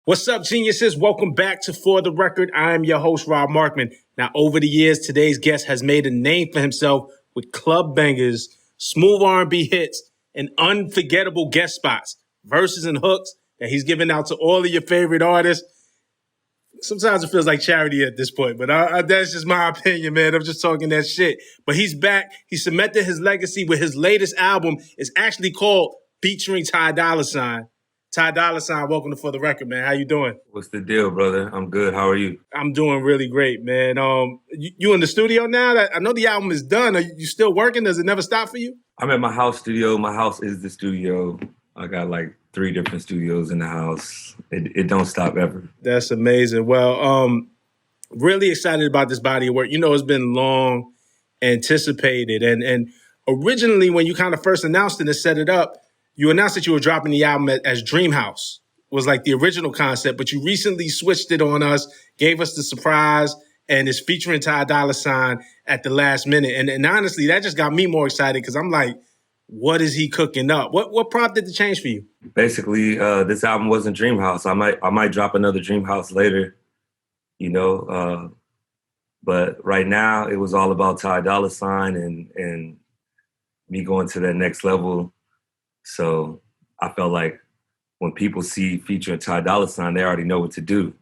What's up, geniuses? Welcome back to For the Record. I am your host, Rob Markman. Now, over the years, today's guest has made a name for himself with club bangers, smooth R&B hits, and unforgettable guest spots, verses and hooks that he's given out to all of your favorite artists. Sometimes it feels like charity at this point, but that's just my opinion, man. I'm just talking that shit. But he's back. He cemented his legacy with his latest album. It's actually called Featuring Ty Dolla $ign. Ty Dolla $ign, welcome to For the Record, man. How you doing? What's the deal, brother? I'm good. How are you? I'm doing really great, man. You in the studio now? I know the album is done. Are you still working? Does it never stop for you? I'm at my house studio. My house is the studio. I got like 3 different studios in the house. It don't stop ever. That's amazing. Well, really excited about this body of work. You know, it's been long anticipated. And originally, when you kind of first announced it and set it up, you announced that you were dropping the album as Dreamhouse. Was like the original concept, but you recently switched it on us, gave us the surprise, and it's featuring Ty Dolla $ign at the last minute. And honestly, that just got me more excited because I'm like, what is he cooking up? What prompted the change for you? Basically, this album wasn't Dreamhouse. I might drop another Dreamhouse later, you know. But right now, it was all about Ty Dolla $ign and me going to that next level. So I felt like when people see featuring Ty Dolla $ign, they already know what to do.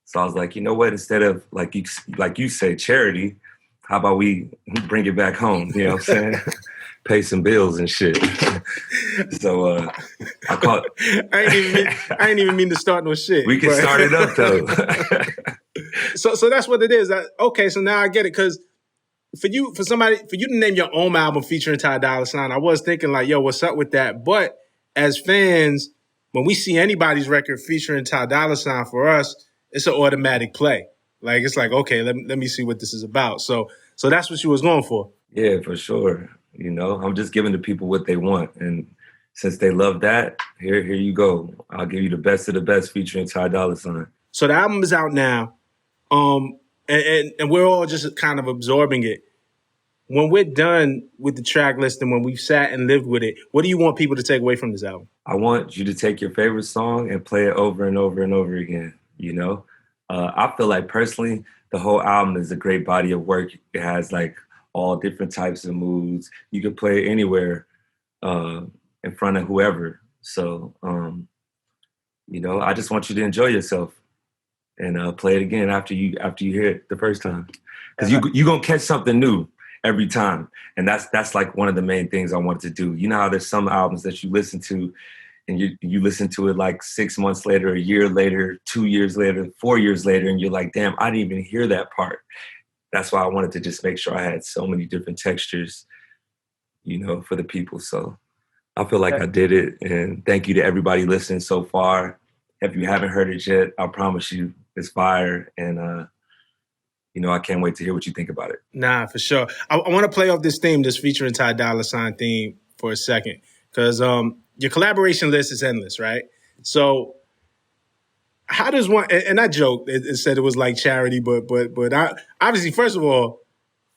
So I was like, you know what? Instead of like you say, charity, how about we bring it back home? You know what I'm saying? Pay some bills and shit. So I caught. I ain't even mean to start no shit. We can start it up though. So that's what it is. Okay, so now I get it. Because for you to name your own album featuring Ty Dolla $ign, I was thinking like, yo, what's up with that? But as fans, when we see anybody's record featuring Ty Dolla $ign, for us, it's an automatic play. Like, it's like, okay, let me see what this is about. So that's what you was going for. Yeah, for sure. You know, I'm just giving the people what they want. And since they love that, here you go. I'll give you the best of the best featuring Ty Dolla $ign. So the album is out now. And we're all just kind of absorbing it. When we're done with the track list and when we've sat and lived with it, what do you want people to take away from this album? I want you to take your favorite song and play it over and over and over again, you know? I feel like personally, the whole album is a great body of work. It has like all different types of moods. You can play it anywhere in front of whoever. So, you know, I just want you to enjoy yourself and play it again after you hear it the first time. Because you're going to catch something new every time. And that's like one of the main things I wanted to do. You know how there's some albums that you listen to and you listen to it like 6 months later, a year later, 2 years later, 4 years later, and you're like, damn, I didn't even hear that part. That's why I wanted to just make sure I had so many different textures, you know, for the people. So I feel like I did it. And thank you to everybody listening so far. If you haven't heard it yet, I promise you it's fire. And, you know, I can't wait to hear what you think about it. Nah, for sure. I want to play off this theme, this featuring Ty Dolla $ign theme for a second. Because your collaboration list is endless, right? So how does one, and I joked, it said it was like charity, but I obviously, first of all,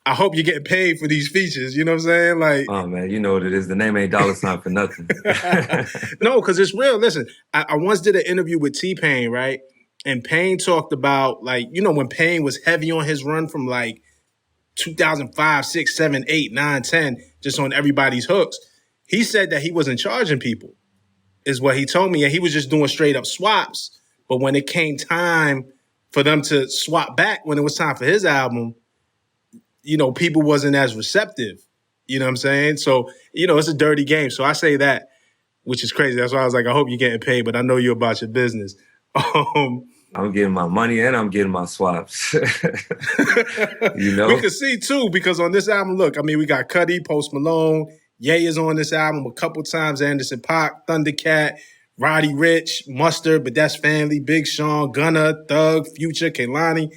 I hope you're getting paid for these features. You know what I'm saying? Like, oh man, you know what it is. The name ain't Dolla $ign for nothing. No, because it's real. Listen, I once did an interview with T-Pain, right? And Pain talked about, like, you know, when Pain was heavy on his run from like 2005, 6, 7, 8, 9, 10, just on everybody's hooks. He said that he wasn't charging people, is what he told me. And he was just doing straight up swaps. But when it came time for them to swap back, when it was time for his album, you know, people wasn't as receptive. You know what I'm saying? So, you know, it's a dirty game. So I say that, which is crazy. That's why I was like, I hope you're getting paid, but I know you're about your business. I'm getting my money and I'm getting my swaps. You know? We can see too, because on this album, look, I mean, we got Cudi, Post Malone, Ye is on this album a couple times, Anderson .Paak, Thundercat, Roddy Ricch, Mustard, but that's family, Big Sean, Gunna, Thug, Future, Kehlani.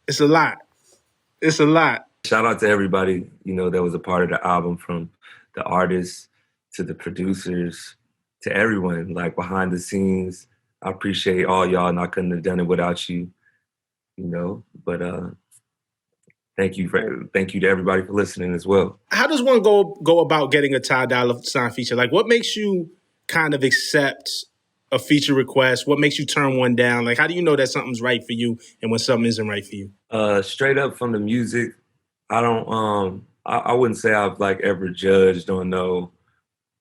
It's a lot. It's a lot. Shout out to everybody, you know, that was a part of the album, from the artists to the producers to everyone, like behind the scenes. I appreciate all y'all, and I couldn't have done it without you, you know. But thank you to everybody for listening as well. How does one go about getting a Ty Dolla $ign feature? Like, what makes you kind of accept a feature request? What makes you turn one down? Like, how do you know that something's right for you and when something isn't right for you? Straight up from the music, I don't I wouldn't say I've like ever judged on no,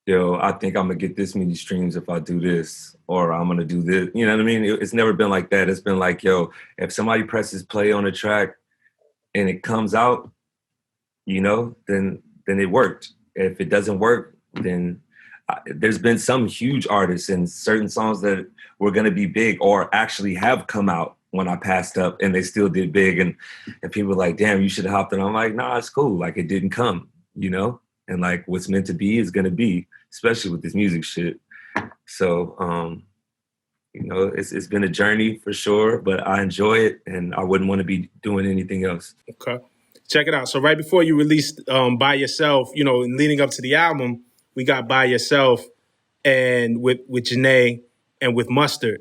I think I'm gonna get this many streams if I do this, or I'm gonna do this. You know what I mean? It's never been like that. It's been like, if somebody presses play on a track and it comes out, then it worked. If it doesn't work, then there's been some huge artists and certain songs that were going to be big or actually have come out when I passed up and they still did big. And people were like, damn, you should have hopped in. I'm like, nah, it's cool. Like, it didn't come, And like, what's meant to be is going to be, especially with this music shit. So, it's been a journey for sure, but I enjoy it and I wouldn't want to be doing anything else. Okay. Check it out. So right before you released By Yourself, and leading up to the album, we got By Yourself and with Janae and with Mustard.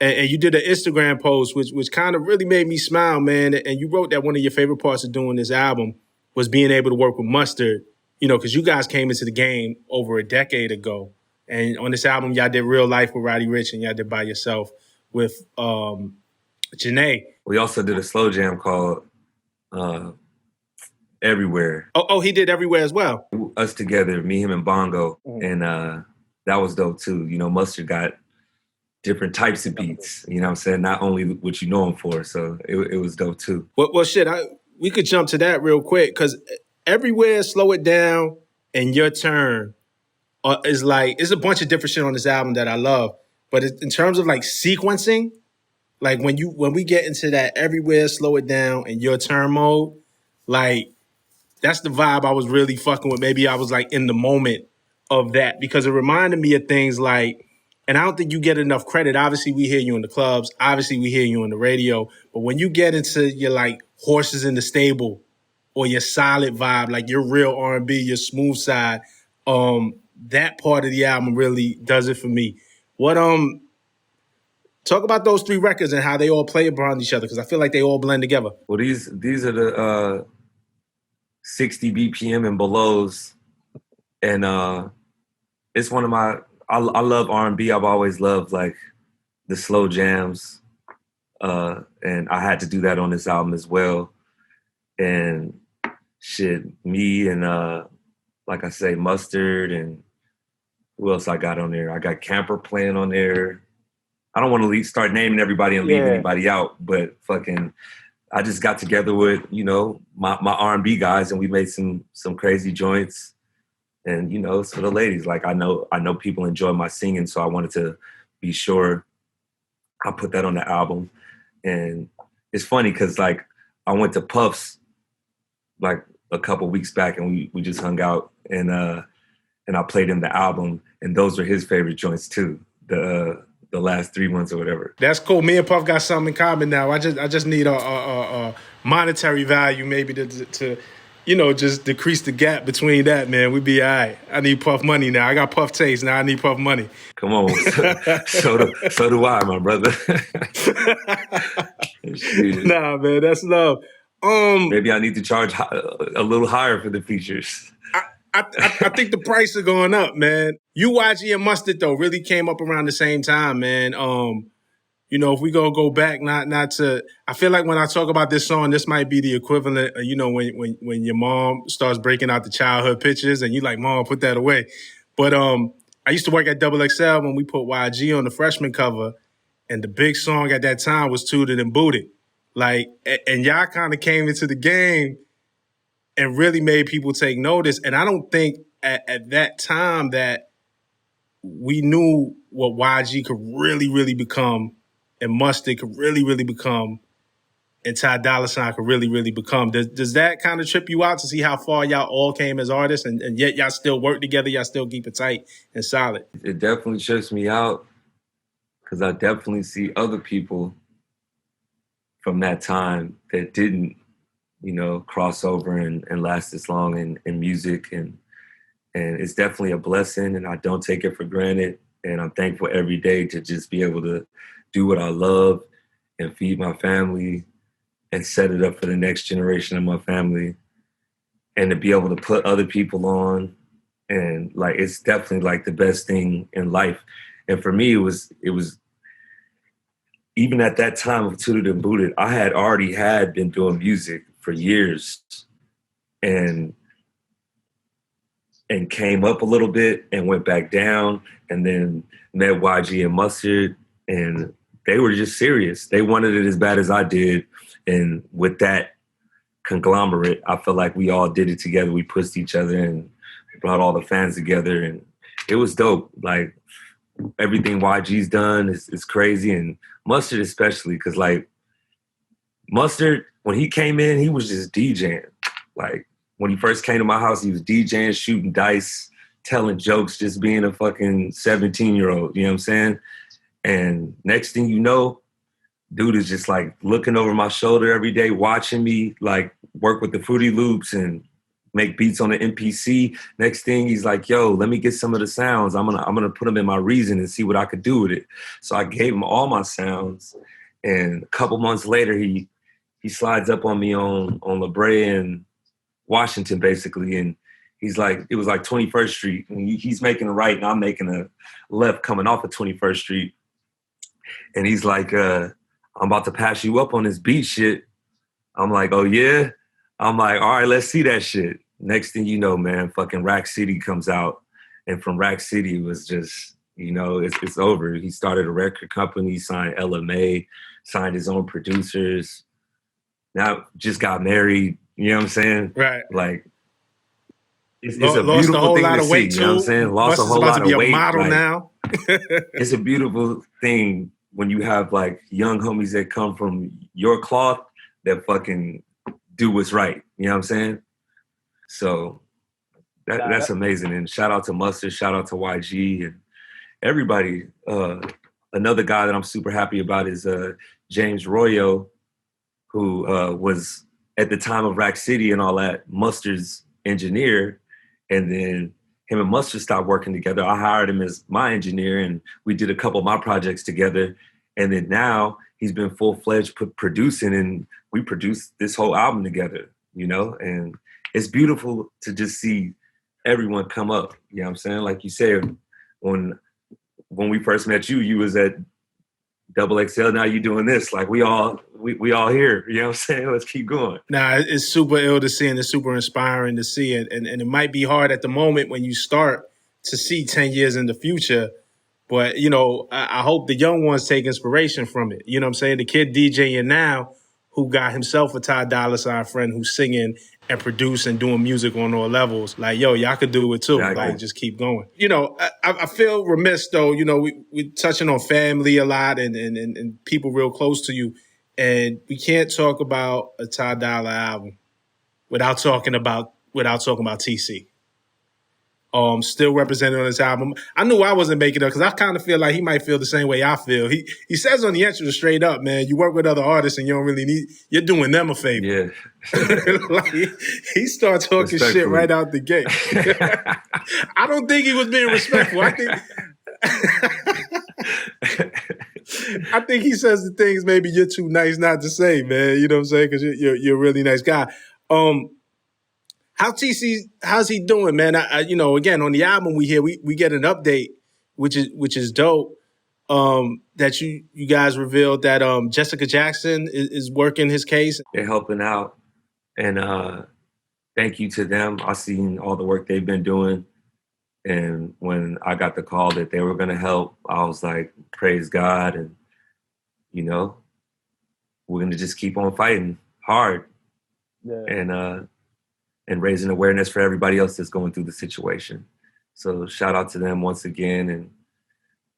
And you did an Instagram post, which kind of really made me smile, man. And you wrote that one of your favorite parts of doing this album was being able to work with Mustard, because you guys came into the game over a decade ago. And on this album, y'all did Real Life with Roddy Ricch and y'all did By Yourself with Janae. We also did a slow jam called Everywhere. Oh, he did Everywhere as well. Us together, me, him, and Bongo. And that was dope too. Mustard got different types of beats, what I'm saying? Not only what you know him for. So it was dope too. Well shit, we could jump to that real quick because Everywhere, Slow It Down, and Your Turn is like, it's a bunch of different shit on this album that I love. But in terms of like sequencing, like when we get into that Everywhere, Slow It Down, and Your Turn mode, like that's the vibe I was really fucking with. Maybe I was like in the moment of that because it reminded me of things like, and I don't think you get enough credit. Obviously, we hear you in the clubs. Obviously, we hear you on the radio. But when you get into your like Horses in the Stable or your solid vibe, like your real R&B, your smooth side, that part of the album really does it for me. What talk about those three records and how they all play around each other because I feel like they all blend together. Well, these are the 60 BPM and belows, and it's one of my. I love R&B. I've always loved like the slow jams, and I had to do that on this album as well. And shit, me and like I say, Mustard, and who else I got on there? I got Camper playing on there. I don't want to start naming everybody and leave anybody out, but fucking, I just got together with my R&B guys, and we made some crazy joints. And, it's for the ladies. Like, I know people enjoy my singing, so I wanted to be sure I put that on the album. And it's funny because, like, I went to Puff's, like, a couple weeks back, and we just hung out, and I played him the album, and those were his favorite joints, too, the last 3 months or whatever. That's cool. Me and Puff got something in common now. I just need a monetary value maybe to just decrease the gap between that, man. We'd be all right. I need Puff money now. I got Puff taste. Now I need Puff money. Come on. So do I, my brother. Nah, man, that's love. Maybe I need to charge a little higher for the features. I think the price is going up, man. YG and Mustard, though, really came up around the same time, man. If we go back, not to, I feel like when I talk about this song, this might be the equivalent of, when your mom starts breaking out the childhood pictures and you like, Mom, put that away. But I used to work at Double XL when we put YG on the freshman cover, and the big song at that time was Tooted and Booted. Like, and y'all kind of came into the game and really made people take notice. And I don't think at that time that we knew what YG could really, really become, and Mustard could really, really become, and Ty Dolla $ign could really, really become. Does that kind of trip you out to see how far y'all all came as artists, and yet y'all still work together, y'all still keep it tight and solid? It definitely trips me out because I definitely see other people from that time that didn't, cross over and last this long in music, and it's definitely a blessing, and I don't take it for granted, and I'm thankful every day to just be able to do what I love and feed my family and set it up for the next generation of my family, and to be able to put other people on, and like it's definitely like the best thing in life. And for me, it was even at that time of Tooted and Booted, I had already had been doing music for years and came up a little bit and went back down, and then met YG and Mustard, and they were just serious. They wanted it as bad as I did. And with that conglomerate, I feel like we all did it together. We pushed each other and brought all the fans together, and it was dope. Like, everything YG's done is crazy, and Mustard especially, because like Mustard, when he came in, he was just DJing. Like, when he first came to my house, he was DJing, shooting dice, telling jokes, just being a fucking 17-year-old, you know what I'm saying? And next thing you know, dude is just like looking over my shoulder every day, watching me like work with the Fruity Loops and make beats on the MPC. Next thing he's like, yo, let me get some of the sounds. I'm gonna put them in my Reason and see what I could do with it. So I gave him all my sounds. And a couple months later, he slides up on me on La Brea and Washington, basically. And he's like, it was like 21st Street. And he's making a right and I'm making a left coming off of 21st Street. And he's like, I'm about to pass you up on this beat shit. I'm like, oh yeah? I'm like, all right, let's see that shit. Next thing you know, man, fucking Rack City comes out. And from Rack City, it was just, you know, it's over. He started a record company, signed LMA, signed his own producers. Now just got married, you know what I'm saying? Right. Like, it's a Lost a beautiful whole thing lot to of see, weight you know what I'm too. saying? Lost a Mustard's whole about lot to be of weight. a model like, now. It's a beautiful thing when you have like young homies that come from your cloth that fucking do what's right. You know what I'm saying? So that's amazing. And shout out to Mustard, shout out to YG and everybody. Another guy that I'm super happy about is James Royo, who was at the time of Rack City and all that, Mustard's engineer. And then him and Mustard stopped working together. I hired him as my engineer and we did a couple of my projects together. And then now he's been full-fledged producing and we produced this whole album together, you know? And it's beautiful to just see everyone come up, you know what I'm saying? Like you said, when we first met you, you was at Double XL, now you doing this. Like we all here, you know what I'm saying? Let's keep going. Nah, it's super ill to see and it's super inspiring to see it. And it might be hard at the moment when you start to see 10 years in the future. But, you know, I hope the young ones take inspiration from it. You know what I'm saying? The kid DJing now who got himself a Ty Dolla $ign friend who's singing and producing and doing music on all levels. Like, yo, y'all could do it too. Yeah, like, just keep going. You know, I feel remiss though, you know, we're touching on family a lot and people real close to you. And we can't talk about a Ty Dolla album without talking about TC. Still represented on this album. I knew I wasn't making it up because I kind of feel like he might feel the same way I feel. He says on the intro straight up, man, you work with other artists and you don't really you're doing them a favor. Yeah. Like, he started talking shit right out the gate. I don't think he was being respectful. I think he says the things maybe you're too nice not to say, man. You know what I'm saying? Because you're a really nice guy. How's he doing, man? You know, again, on the album we get an update, which is dope. That you guys revealed that Jessica Jackson is working his case. They're helping out, and thank you to them. I seen all the work they've been doing, and when I got the call that they were going to help, I was like, praise God, and you know, we're going to just keep on fighting hard, and raising awareness for everybody else that's going through the situation. So shout out to them once again and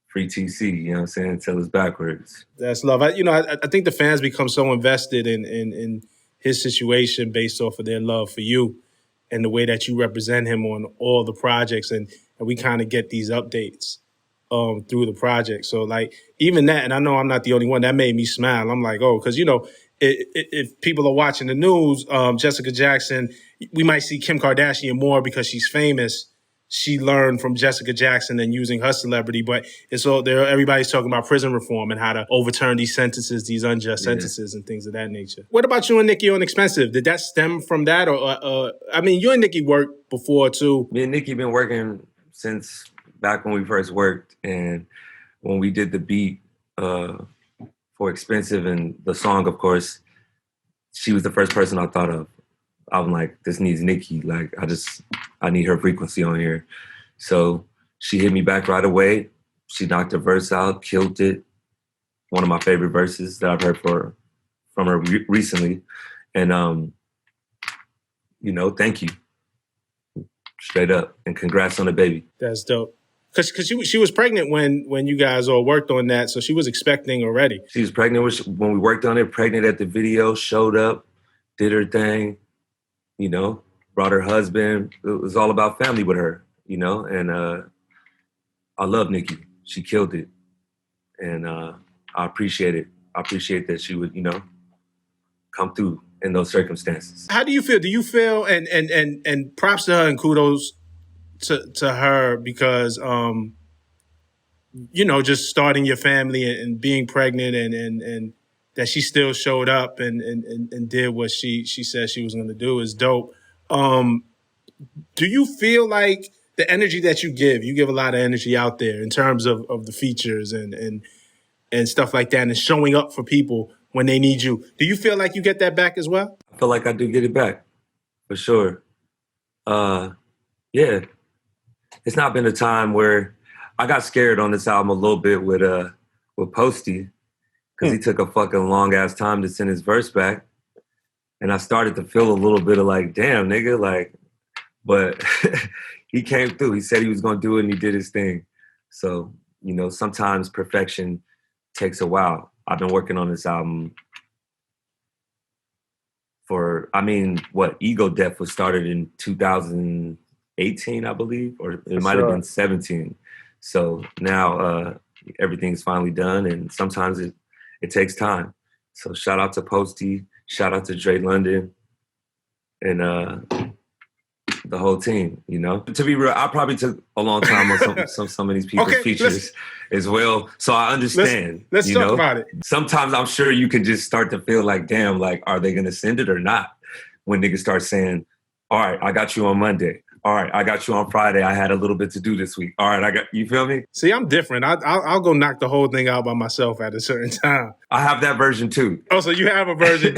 free TC, you know what I'm saying, until it's backwards. That's love. I think the fans become so invested in his situation based off of their love for you and the way that you represent him on all the projects. And we kind of get these updates through the project. So like even that, and I know I'm not the only one, that made me smile. I'm like, oh, because, you know, if people are watching the news, Jessica Jackson, we might see Kim Kardashian more because she's famous. She learned from Jessica Jackson and using her celebrity, but it's all there. Everybody's talking about prison reform and how to overturn these sentences, these unjust sentences and things of that nature. What about you and Nicki on Expensive? Did that stem from that? Or I mean, you and Nicki worked before too. Me and Nicki been working since back when we first worked, and when we did the beat for Expensive and the song, of course, she was the first person I thought of. I'm like, this needs Nicki. Like, I need her frequency on here. So she hit me back right away. She knocked a verse out, killed it. One of my favorite verses that I've heard from her recently. And, you know, thank you. Straight up. And congrats on the baby. That's dope. Because she was pregnant when you guys all worked on that, so she was expecting already. She was pregnant when we worked on it, pregnant at the video, showed up, did her thing, you know, brought her husband. It was all about family with her, you know, and I love Nicki. She killed it. And I appreciate it. I appreciate that she would, you know, come through in those circumstances. How do you feel? Do you feel, and props to her and kudos to her because, you know, just starting your family and being pregnant and that she still showed up and did what she said she was going to do is dope. Do you feel like the energy that you give a lot of energy out there in terms of the features and stuff like that and showing up for people when they need you? Do you feel like you get that back as well? I feel like I do get it back, for sure. Yeah. It's not been a time where I got scared on this album a little bit with Posty because he took a fucking long ass time to send his verse back. And I started to feel a little bit of like, damn, nigga, like, but he came through. He said he was going to do it and he did his thing. So, you know, sometimes perfection takes a while. I've been working on this album Ego Death was started in 2018, I believe, or it might have been 17. So now everything's finally done, and sometimes it takes time. So shout out to Posty, shout out to Dre London, and the whole team, you know? To be real, I probably took a long time on some of these people's features as well. So I understand. Let's talk about it. Sometimes I'm sure you can just start to feel like, damn, like, are they gonna send it or not? When niggas start saying, all right, I got you on Monday. All right, I got you on Friday. I had a little bit to do this week. All right, you feel me? See, I'm different. I'll go knock the whole thing out by myself at a certain time. I have that version too. Oh, so you have a version.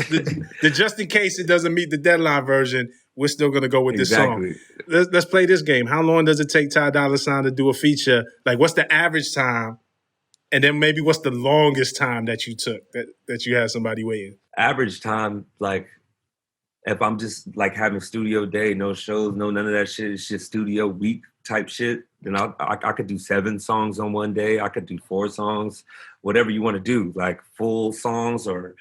the just in case it doesn't meet the deadline version, we're still going to go with this song. Let's play this game. How long does it take Ty Dolla $ign to do a feature? Like, what's the average time? And then maybe what's the longest time that you took that you had somebody waiting? Average time, like, if I'm just like having studio day, no shows, no none of that shit, it's just studio week type shit, then I could do 7 songs on one day. I could do 4 songs, whatever you want to do, like full songs or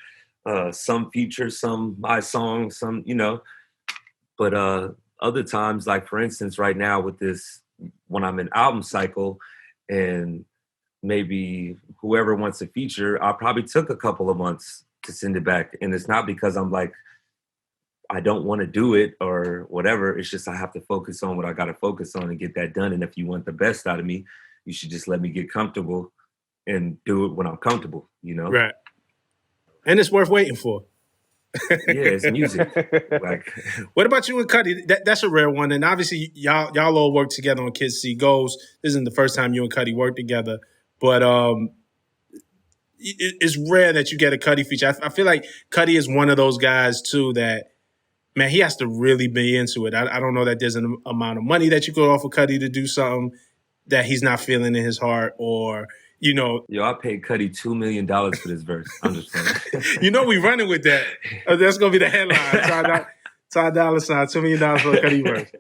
some features, some my songs, some, you know. But other times, like for instance, right now with this, when I'm in album cycle and maybe whoever wants a feature, I probably took a couple of months to send it back. And it's not because I'm like, I don't want to do it or whatever. It's just I have to focus on what I got to focus on and get that done. And if you want the best out of me, you should just let me get comfortable and do it when I'm comfortable, you know? Right. And it's worth waiting for. Yeah, it's music. Like, what about you and Cudi? That's a rare one. And obviously y'all all work together on Kids See Goals. This isn't the first time you and Cudi work together, but it's rare that you get a Cudi feature. I feel like Cudi is one of those guys too that, man, he has to really be into it. I don't know that there's an amount of money that you could offer Cudi to do something that he's not feeling in his heart, or, you know. Yo, I paid Cudi $2 million for this verse. I'm just saying. You know we running with that. That's going to be the headline. Ty Dolla $ign, $2 million for a Cudi verse.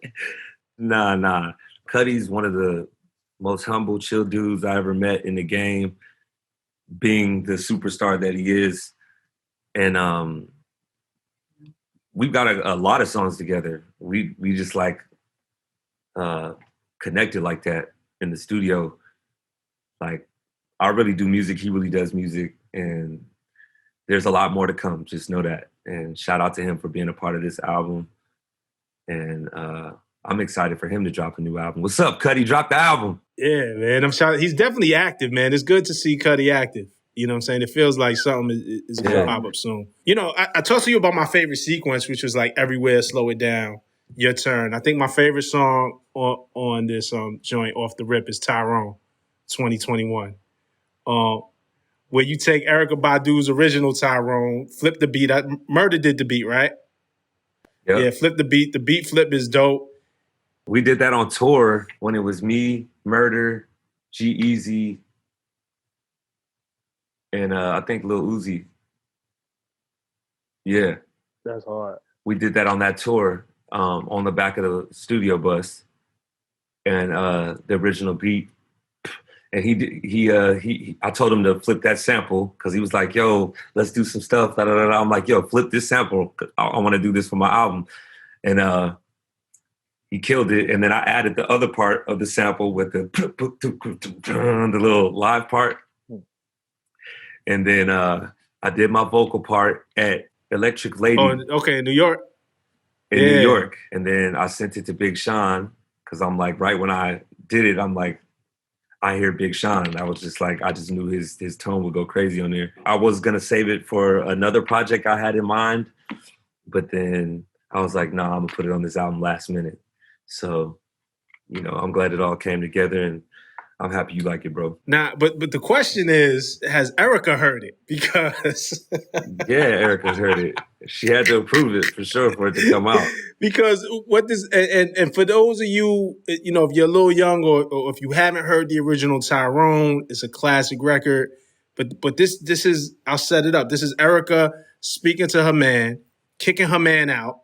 Nah. Cudi's one of the most humble, chill dudes I ever met in the game, being the superstar that he is. And we've got a lot of songs together. We just like connected like that in the studio. Like, I really do music, he really does music, and there's a lot more to come. Just know that. And shout out to him for being a part of this album. And I'm excited for him to drop a new album. What's up, Cudi? Drop the album. Yeah, man. I'm shocked. He's definitely active, man. It's good to see Cudi active. You know what I'm saying? It feels like something is going to pop up soon. You know, I talked to you about my favorite sequence, which was like Everywhere, Slow It Down, Your Turn. I think my favorite song on this joint off the rip is Tyrone, 2021. where you take Erykah Badu's original Tyrone, flip the beat. Murder did the beat, right? Yep. Yeah, flip the beat. The beat flip is dope. We did that on tour when it was me, Murder, G-Eazy, and I think Lil Uzi. Yeah. That's hard. We did that on that tour on the back of the studio bus, and the original beat. And I told him to flip that sample because he was like, "Yo, let's do some stuff." Da, da, da, da. I'm like, "Yo, flip this sample. I want to do this for my album," and he killed it. And then I added the other part of the sample with the little live part, and then I did my vocal part at Electric Lady. Oh, okay, in New York. In New York, and then I sent it to Big Sean because I'm like, right when I did it, I'm like, I hear Big Sean, and I was just like, I just knew his tone would go crazy on there. I was gonna save it for another project I had in mind, but then I was like, no, I'm gonna put it on this album last minute. So, I'm glad it all came together, and I'm happy you like it, bro. Nah, but the question is, has Erykah heard it? Because yeah, Erykah's heard it. She had to approve it for sure for it to come out. Because what this and for those of you, if you're a little young or if you haven't heard the original Tyrone, it's a classic record. But this is, I'll set it up. This is Erykah speaking to her man, kicking her man out,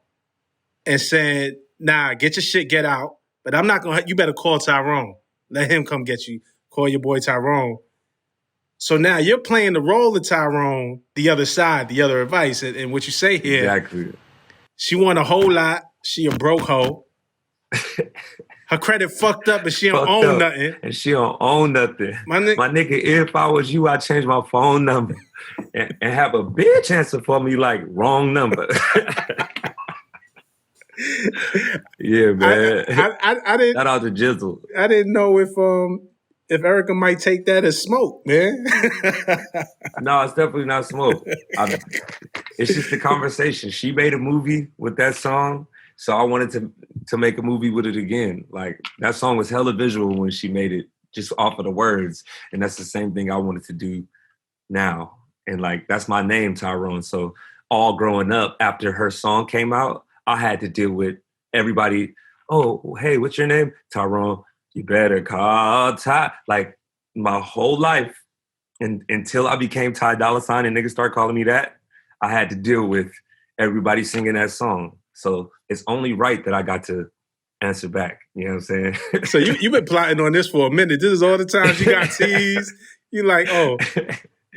and saying, "Nah, get your shit, get out. But I'm not gonna. You better call Tyrone. Let him come get you. Call your boy Tyrone." So now you're playing the role of Tyrone, the other side, the other advice, and what you say here. Exactly. She won a whole lot. She a broke hoe. Her credit fucked up, but she don't own nothing. And she don't own nothing. My nigga, if I was you, I'd change my phone number and have a bitch answer for me like wrong number. Yeah, man. I didn't. Shout out to Jizzle. I didn't know if Erykah might take that as smoke, man. No, it's definitely not smoke. It's just a conversation. She made a movie with that song, so I wanted to make a movie with it again. Like, that song was hella visual when she made it, just off of the words, and that's the same thing I wanted to do now. And like, that's my name, Tyrone. So all growing up, after her song came out, I had to deal with everybody. Oh, hey, what's your name? Tyrone. You better call Ty. Like, my whole life, and until I became Ty Dolla $ign and niggas start calling me that, I had to deal with everybody singing that song. So it's only right that I got to answer back. You know what I'm saying? So you've been plotting on this for a minute. This is all the times you got teased. You like, oh.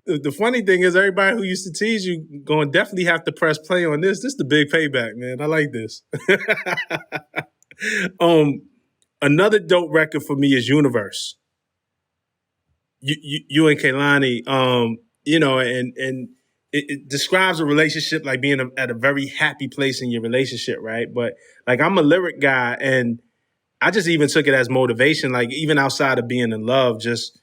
The funny thing is, everybody who used to tease you going to definitely have to press play on this. This is the big payback, man. I like this. Another dope record for me is Universe. You and Kehlani, and it describes a relationship like being at a very happy place in your relationship, right? But like, I'm a lyric guy, and I just even took it as motivation. Like, even outside of being in love, just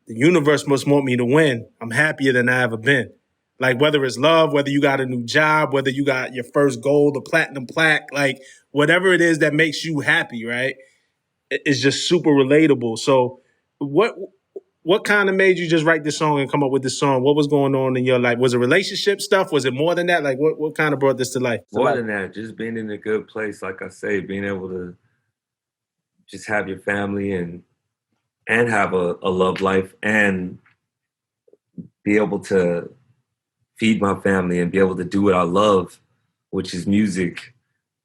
the universe must want me to win. I'm happier than I ever been. Like, whether it's love, whether you got a new job, whether you got your first gold, the platinum plaque, like whatever it is that makes you happy, right? It's just super relatable. So what kind of made you just write this song and come up with this song? What was going on in your life? Was it relationship stuff? Was it more than that? Like, what kind of brought this to life? More than that, just being in a good place, like I say, being able to just have your family and have a love life and be able to feed my family and be able to do what I love, which is music,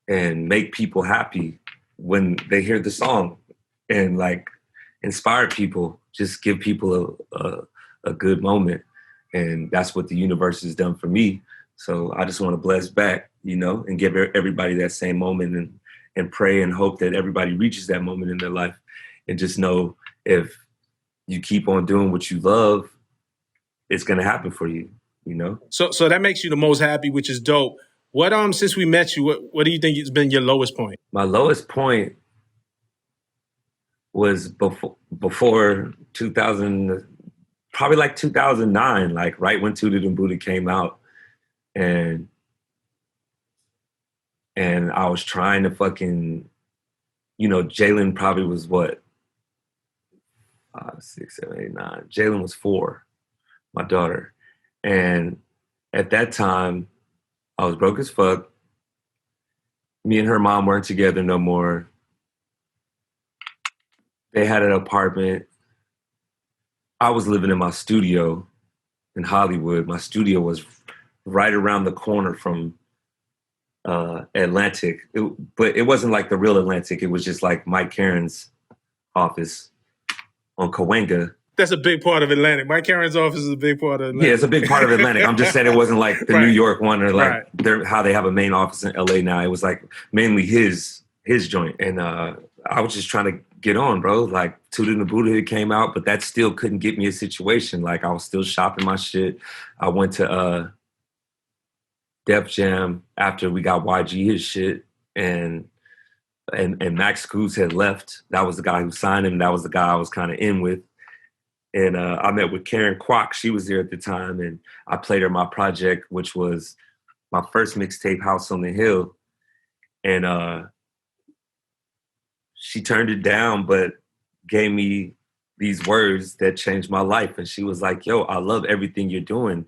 and make people happy when they hear the song, and like inspire people, just give people a good moment. And that's what the universe has done for me. So I just want to bless back, and give everybody that same moment, and pray and hope that everybody reaches that moment in their life, and just know if you keep on doing what you love, it's going to happen for you, So that makes you the most happy, which is dope. What, since we met you, what do you think has been your lowest point? My lowest point was before 2000, probably like 2009, like right when Tooted and Booted came out. And I was trying to fucking, Jalen probably was what? 5, 6, 7, 8, 9. Jalen was 4, my daughter. And at that time, I was broke as fuck. Me and her mom weren't together no more. They had an apartment. I was living in my studio in Hollywood. My studio was right around the corner from Atlantic. But it wasn't like the real Atlantic. It was just like Mike Caron's office on Cahuenga. That's a big part of Atlantic. Mike Caron's office is a big part of Atlantic. Yeah, it's a big part of Atlantic. I'm just saying it wasn't like the Right. New York one or like Right. how they have a main office in LA now. It was like mainly his joint. And I was just trying to get on, bro. Like Tuda and the Buddha had came out, but that still couldn't get me a situation. Like I was still shopping my shit. I went to Def Jam after we got YG his shit, and Max Cruz had left. That was the guy who signed him. That was the guy I was kind of in with. And I met with Karen Kwok. She was there at the time, and I played her my project, which was my first mixtape, House on the Hill. And she turned it down, but gave me these words that changed my life. And she was like, yo, I love everything you're doing.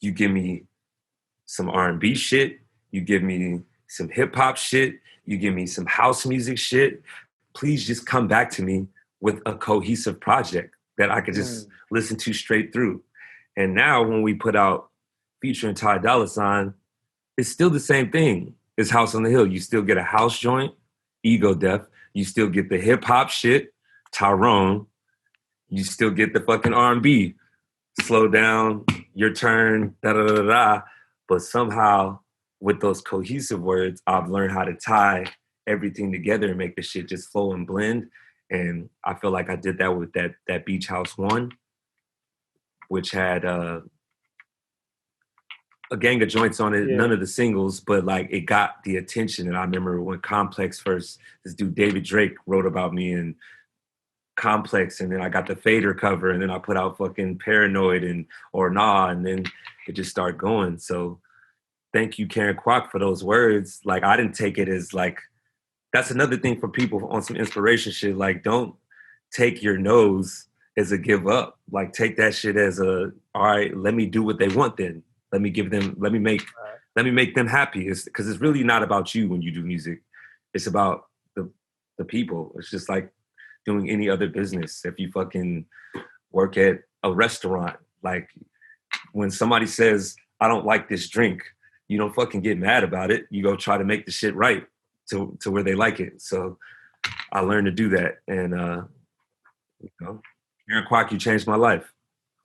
You give me some R&B shit. You give me some hip hop shit. You give me some house music shit. Please just come back to me with a cohesive project that I could just listen to straight through. And now when we put out featuring Ty Dolla $ign, it's still the same thing as House on the Hill. You still get a house joint, Ego Death. You still get the hip hop shit, Tyrone. You still get the fucking R&B, Slow Down, Your Turn, da da da da. But somehow with those cohesive words, I've learned how to tie everything together and make the shit just flow and blend. And I feel like I did that with that Beach House 1, which had a gang of joints on it, none of the singles, but like it got the attention. And I remember when Complex first, this dude David Drake wrote about me and Complex, and then I got the Fader cover, and then I put out fucking Paranoid and Or Nah, and then it just started going. So thank you, Karen Kwok, for those words. Like I didn't take it as like, that's another thing for people on some inspiration shit. Like, don't take your no's as a give up. Like, take that shit as a, all right, let me do what they want then. Let me make them happy. Because it's really not about you when you do music. It's about the people. It's just like doing any other business. If you fucking work at a restaurant, like when somebody says, I don't like this drink, you don't fucking get mad about it. You go try to make the shit right to where they like it. So I learned to do that. And, Karen Kwok, you changed my life.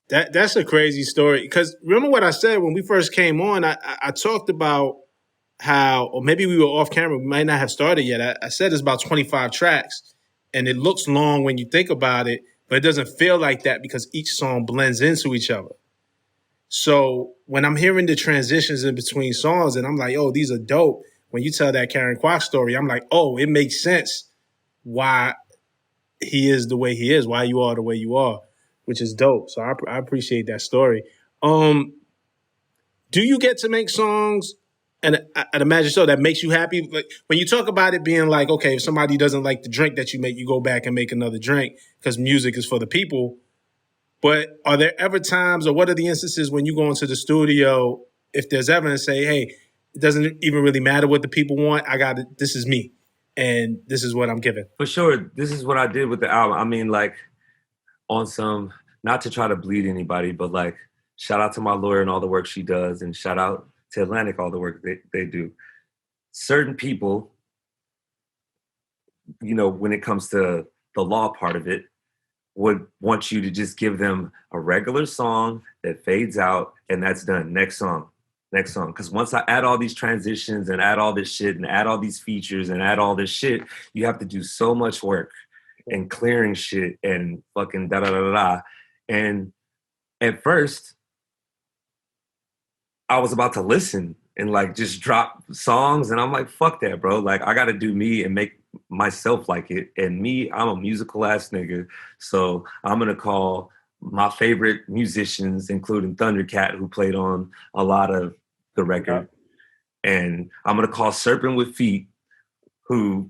That's a crazy story. Because remember what I said when we first came on, I talked about how, or maybe we were off camera, we might not have started yet. I said it's about 25 tracks and it looks long when you think about it, but it doesn't feel like that because each song blends into each other. So when I'm hearing the transitions in between songs and I'm like, oh, these are dope. When you tell that Karen Kwok story, I'm like, oh, it makes sense why he is the way he is, why you are the way you are, which is dope. So I appreciate that story. Do you get to make songs, and I'd imagine so, that makes you happy? Like when you talk about it being like, okay, if somebody doesn't like the drink that you make, you go back and make another drink because music is for the people. But are there ever times, or what are the instances when you go into the studio, if there's ever, and say, hey, it doesn't even really matter what the people want. I got it. This is me. And this is what I'm giving. For sure. This is what I did with the album. I mean, like on some, not to try to bleed anybody, but like shout out to my lawyer and all the work she does. And shout out to Atlantic, all the work they do. Certain people, you know, when it comes to the law part of it, would want you to just give them a regular song that fades out and that's done. Next song. Because once I add all these transitions and add all this shit and add all these features and add all this shit, you have to do so much work and clearing shit and fucking da-da-da-da-da. And at first, I was about to listen and like just drop songs and I'm like, fuck that, bro. Like I gotta do me and make myself like it. And me, I'm a musical ass nigga. So I'm gonna call my favorite musicians, including Thundercat, who played on a lot of the record. And I'm gonna call Serpent with Feet, who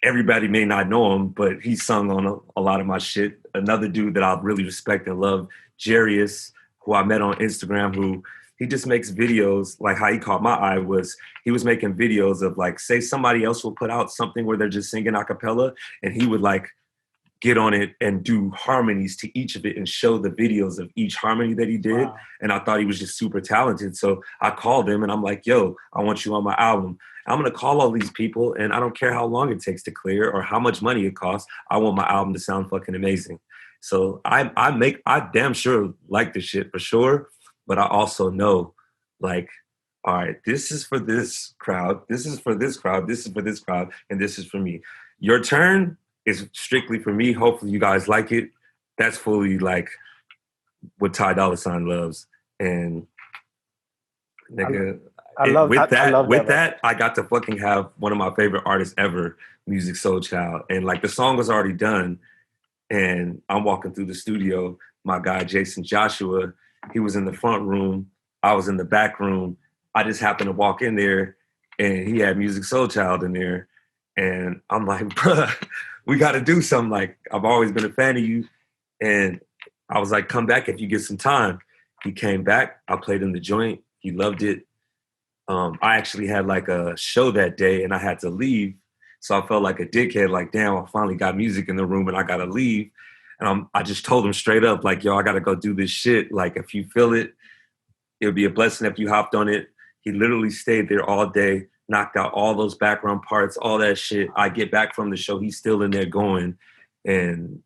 everybody may not know him, but he sung on a lot of my shit. Another dude that I really respect and love, Jarius, who I met on Instagram, who he just makes videos. Like how he caught my eye was he was making videos of like, say somebody else will put out something where they're just singing a cappella, and he would like get on it and do harmonies to each of it and show the videos of each harmony that he did. Wow. And I thought he was just super talented. So I called him and I'm like, yo, I want you on my album. I'm going to call all these people and I don't care how long it takes to clear or how much money it costs. I want my album to sound fucking amazing. So I damn sure like this shit for sure. But I also know like, all right, this is for this crowd. This is for this crowd. This is for this crowd. And this is for me. Your turn is strictly for me. Hopefully you guys like it. That's fully like what Ty Dolla $ign loves. And nigga, I love that, I got to fucking have one of my favorite artists ever, Musiq Soulchild. And like the song was already done. And I'm walking through the studio. My guy, Jason Joshua, he was in the front room. I was in the back room. I just happened to walk in there and he had Musiq Soulchild in there. And I'm like, bruh, we got to do something. Like, I've always been a fan of you. And I was like, come back if you get some time. He came back. I played in the joint. He loved it. I actually had like a show that day and I had to leave. So I felt like a dickhead, like, damn, I finally got music in the room and I got to leave. And I just told him straight up, like, yo, I got to go do this shit. Like, if you feel it, it would be a blessing if you hopped on it. He literally stayed there all day, knocked out all those background parts, all that shit. I get back from the show, he's still in there going. And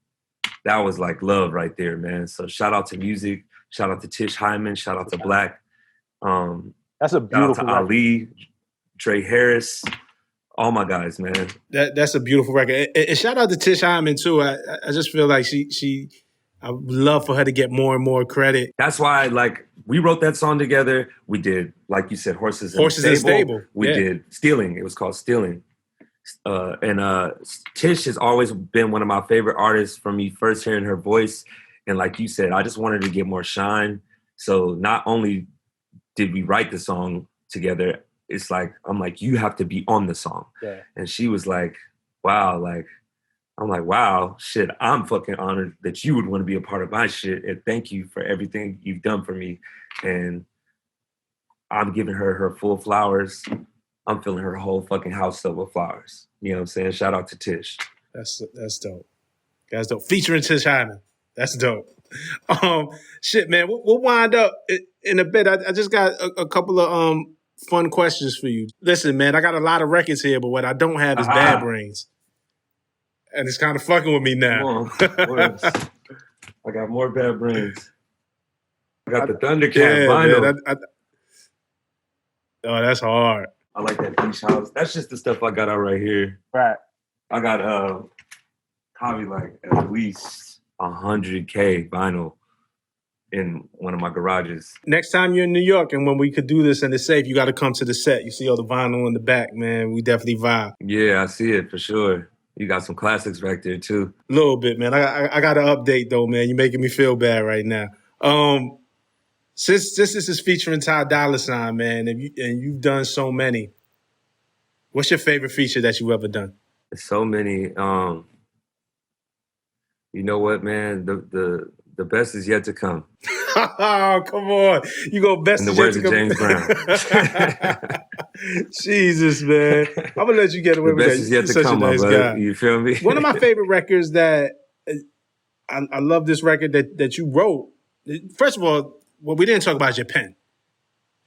that was like love right there, man. So shout out to Musiq, shout out to Tish Hyman, shout out to Black. That's a beautiful shout out to Ali, Trey Harris, all my guys, man. That's a beautiful record. And shout out to Tish Hyman too. I just feel like she I would love for her to get more and more credit. That's why, like, we wrote that song together. We did, like you said, Horses and Stable. We did Stealing. It was called Stealing. And Tish has always been one of my favorite artists from me first hearing her voice. And like you said, I just wanted to get more shine. So not only did we write the song together, it's like, I'm like, you have to be on the song. Yeah. And she was like, wow, like, I'm like, wow, shit, I'm fucking honored that you would want to be a part of my shit. And thank you for everything you've done for me. And I'm giving her full flowers. I'm filling her whole fucking house up with flowers. You know what I'm saying? Shout out to Tish. That's dope. That's dope. Featuring Tish Hyman. That's dope. Shit, man, we'll wind up in a bit. I just got a couple of fun questions for you. Listen, man, I got a lot of records here, but what I don't have is Bad Brains. And it's kind of fucking with me now. I got more Bad Brains. I got the Thundercat vinyl. Man, that's hard. I like that Beach House. That's just the stuff I got out right here. Right. I got probably like at least 100K vinyl in one of my garages. Next time you're in New York and when we could do this and it's safe, you got to come to the set. You see all the vinyl in the back, man. We definitely vibe. Yeah, I see it for sure. You got some classics back there too. A little bit, man. I got to update though, man. You're making me feel bad right now. Since this is featuring Ty Dolla $ign, man, and you've done so many, what's your favorite feature that you've ever done? So many. You know what, man? The best is yet to come. Oh, come on. You go best in the words of James Brown. Jesus, man. I'm going to let you get away with that. The best is yet to come, my brother. You feel me? One of my favorite records that I love this record that you wrote. First of all, what we didn't talk about is your pen.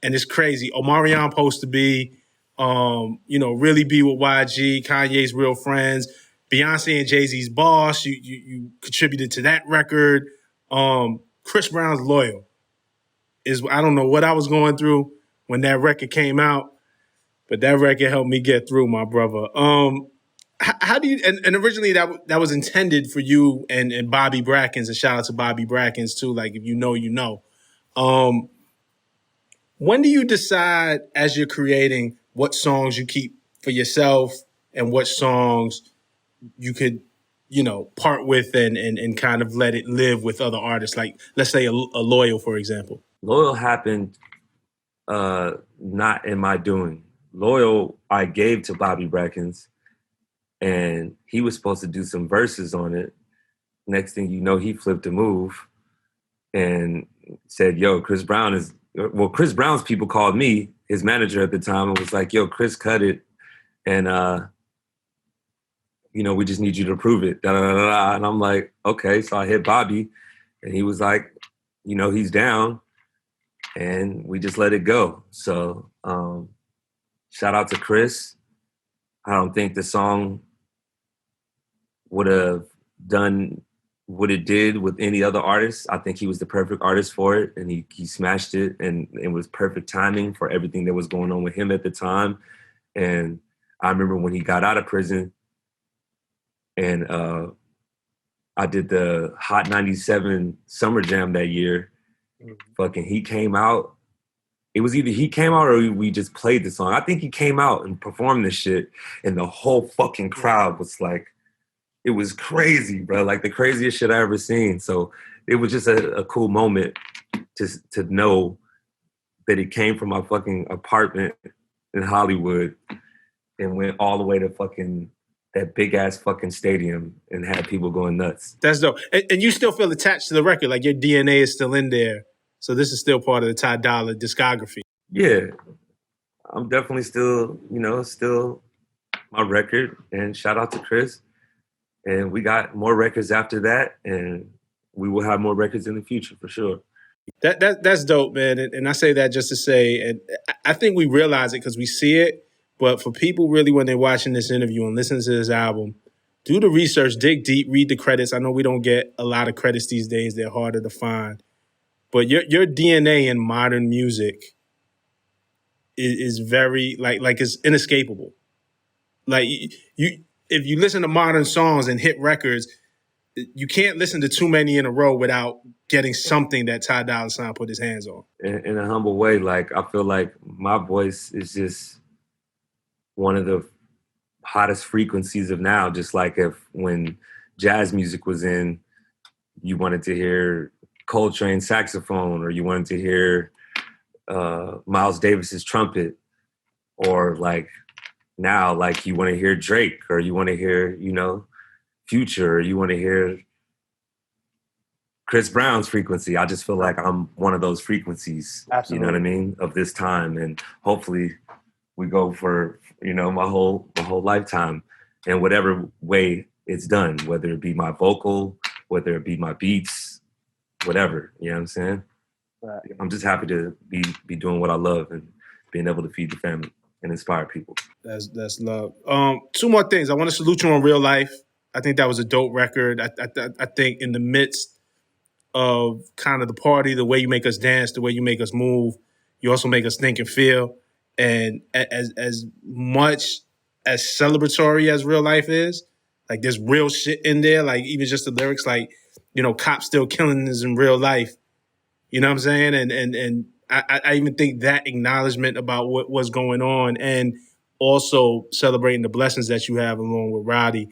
And it's crazy. Omarion Supposed to Be, Really Be with YG, Kanye's Real Friends, Beyonce and Jay-Z's Boss. You contributed to that record. Chris Brown's Loyal I don't know what I was going through when that record came out, but that record helped me get through, my brother. How do you, and originally that was intended for you and Bobby Brackens, and shout out to Bobby Brackens too. Like, if you know, you know. When do you decide as you're creating what songs you keep for yourself and what songs you could, part with and kind of let it live with other artists? Like, let's say a Loyal, for example. Loyal happened not in my doing. Loyal I gave to Bobby Brackens, and he was supposed to do some verses on it. Next thing you know, he flipped a move and said, yo, Chris Brown's people called me, his manager at the time, and was like, yo, Chris cut it. And, we just need you to approve it. Da, da, da, da. And I'm like, okay. So I hit Bobby and he was like, he's down. And we just let it go. So shout out to Chris. I don't think the song would have done what it did with any other artist. I think he was the perfect artist for it, and he smashed it, and it was perfect timing for everything that was going on with him at the time. And I remember when he got out of prison, and I did the Hot 97 Summer Jam that year. Fucking he came out. It was either he came out or we just played the song. I think he came out and performed this shit, and the whole fucking crowd was like, it was crazy, bro. Like the craziest shit I ever seen. So it was just a cool moment to know that it came from my fucking apartment in Hollywood and went all the way to fucking that big ass fucking stadium and had people going nuts. That's dope. And you still feel attached to the record, like your DNA is still in there. So this is still part of the Ty Dolla discography. Yeah, I'm definitely still, still my record. And shout out to Chris. And we got more records after that, and we will have more records in the future for sure. That's dope, man. And I say that just to say, and I think we realize it because we see it. But for people really, when they're watching this interview and listening to this album, do the research, dig deep, read the credits. I know we don't get a lot of credits these days; they're harder to find. But your DNA in modern music is very like it's inescapable. Like you, if you listen to modern songs and hit records, you can't listen to too many in a row without getting something that Ty Dolla $ign put his hands on. In a humble way, like I feel like my voice is just one of the hottest frequencies of now. Just like when jazz music was in, you wanted to hear Coltrane saxophone, or you wanted to hear Miles Davis's trumpet, or like now, like you want to hear Drake, or you want to hear, Future, or you want to hear Chris Brown's frequency. I just feel like I'm one of those frequencies. Absolutely. You know what I mean, of this time, and hopefully we go for my whole lifetime, in whatever way it's done, whether it be my vocal, whether it be my beats, whatever, you know what I'm saying? Right. I'm just happy to be doing what I love and being able to feed the family and inspire people. That's love. Two more things. I want to salute you on Real Life. I think that was a dope record. I think in the midst of kind of the party, the way you make us dance, the way you make us move, you also make us think and feel. And as much as celebratory as Real Life is, like there's real shit in there. Like even just the lyrics, like, cops still killing us in real life. You know what I'm saying? And I even think that acknowledgement about what was going on, and also celebrating the blessings that you have along with Roddy,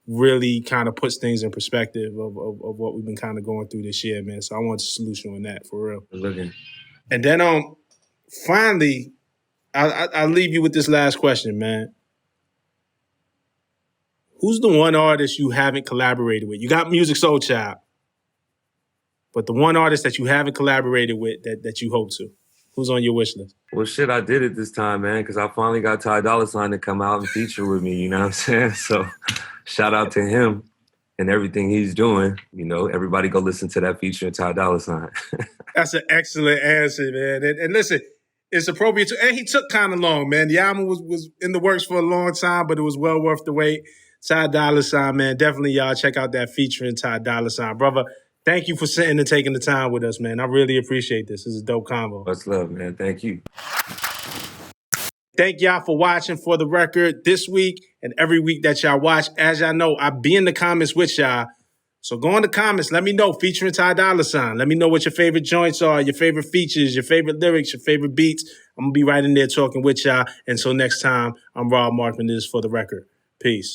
really kind of puts things in perspective of what we've been kind of going through this year, man. So I want to salute you on that, for real. Looking. And then finally, I'll leave you with this last question, man. Who's the one artist you haven't collaborated with? You got Musiq Soulchild, but the one artist that you haven't collaborated with that you hope to. Who's on your wish list? Well, shit, I did it this time, man, because I finally got Ty Dolla $ign to come out and feature with me, you know what I'm saying? So shout out to him and everything he's doing. Everybody go listen to that feature of Ty Dolla $ign. That's an excellent answer, man. And listen, it's appropriate to, and he took kind of long, man. The album was in the works for a long time, but it was well worth the wait. Ty Dolla $ign, man. Definitely, y'all check out that featuring Ty Dolla $ign. Brother, thank you for sitting and taking the time with us, man. I really appreciate this. This is a dope combo. Much love, man. Thank you. Thank y'all for watching For the Record this week and every week that y'all watch. As y'all know, I be in the comments with y'all. So go in the comments. Let me know, featuring Ty Dolla $ign. Let me know what your favorite joints are, your favorite features, your favorite lyrics, your favorite beats. I'm going to be right in there talking with y'all. Until next time, I'm Rob Markman. This is For the Record. Peace.